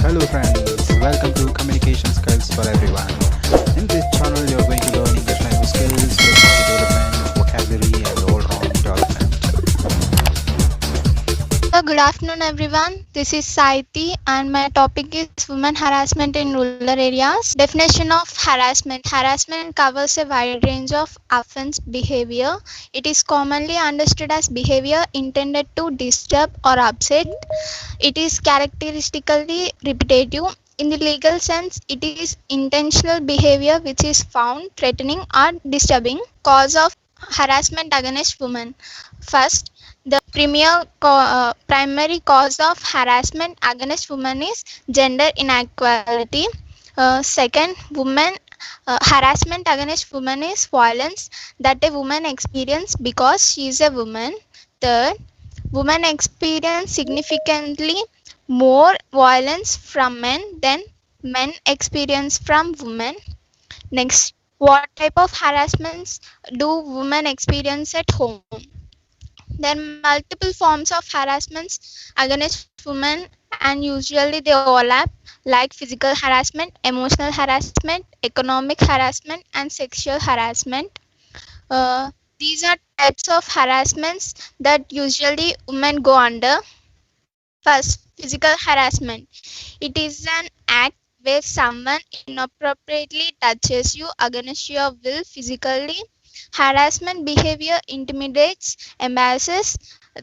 Hello friends, welcome to Communication Skills for Everyone. In this channel, you are going to learn English language skills, personality development, vocabulary, and all-round development. Good afternoon, everyone. This is Saiti, and my topic is women harassment in rural areas. Definition of harassment: harassment covers a wide range of offense behavior. It is commonly understood as behavior intended to disturb or upset. It is characteristically repetitive. In the legal sense, it is intentional behavior which is found threatening or disturbing. Cause of harassment against women. First, the primary cause of harassment against women is gender inequality. Second, women harassment against women is violence that a woman experiences because she is a woman. Third, women experience significantly more violence from men than men experience from women. Next, what type of harassments do women experience at home? There are multiple forms of harassments against women, and usually they overlap, like physical harassment, emotional harassment, economic harassment, and sexual harassment. These are types of harassments that usually women go under. First, physical harassment. It is an act where someone inappropriately touches you against your will physically. Harassment behavior intimidates, embarrasses,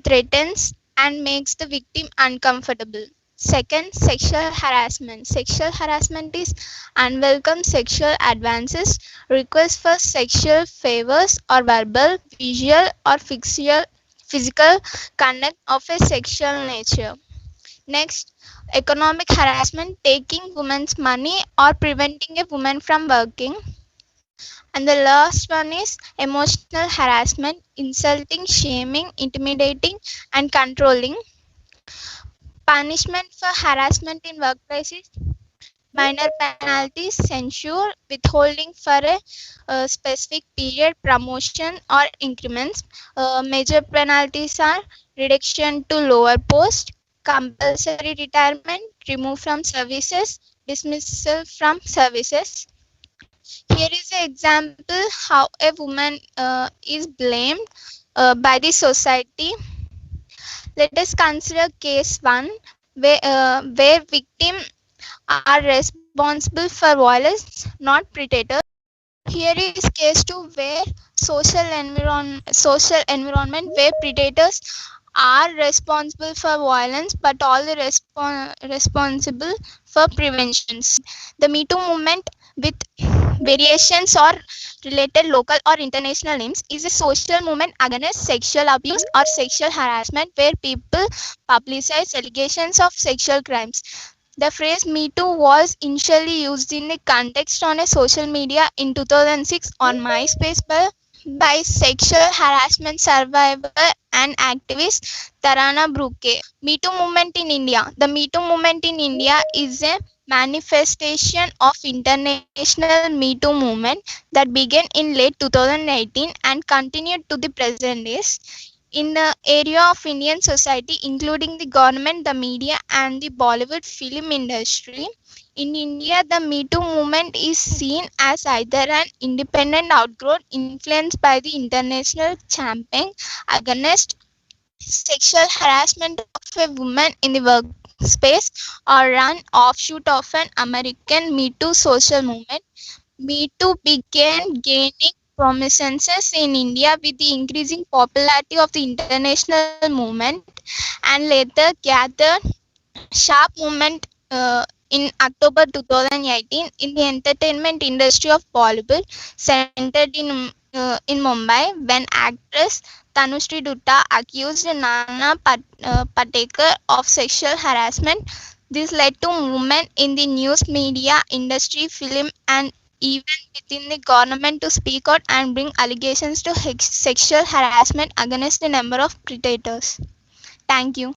threatens, and makes the victim uncomfortable. Second, sexual harassment. Sexual harassment is unwelcome sexual advances, requests for sexual favors, or verbal, visual, or physical conduct of a sexual nature. Next, economic harassment, taking women's money or preventing a woman from working. And the last one is emotional harassment, insulting, shaming, intimidating, and controlling. Punishment for harassment in workplaces: minor penalties, censure, withholding for a specific period, promotion, or increments. Major penalties are reduction to lower post, compulsory retirement, remove from services, dismissal from services. Here is an example how a woman is blamed by the society. Let us consider case 1, where victims are responsible for violence, not predators. Here is case 2, where social environment where predators are responsible for violence but all the responsible for preventions. The Me Too movement, with variations or related local or international names, is a social movement against sexual abuse or sexual harassment where people publicize allegations of sexual crimes. The phrase Me Too was initially used in the context on a social media in 2006 on MySpace by sexual harassment survivor and activist Tarana Bruke. Me Too movement in India. The Me Too movement in India is a manifestation of international Me Too movement that began in late 2018 and continued to the present days. In the area of Indian society, including the government, the media, and the Bollywood film industry. In India, the Me Too movement is seen as either an independent outgrowth influenced by the international campaign against sexual harassment of a woman in the workspace, or an offshoot of an American Me Too social movement. Me Too began gaining prominence in India with the increasing popularity of the international movement, and later gathered sharp movement in October 2018 in the entertainment industry of Bollywood, centered in Mumbai, when actress Tanushree Dutta accused Nana Patekar of sexual harassment. This led to movement in the news media industry, film, and even within the government to speak out and bring allegations to sexual harassment against a number of predators. Thank you.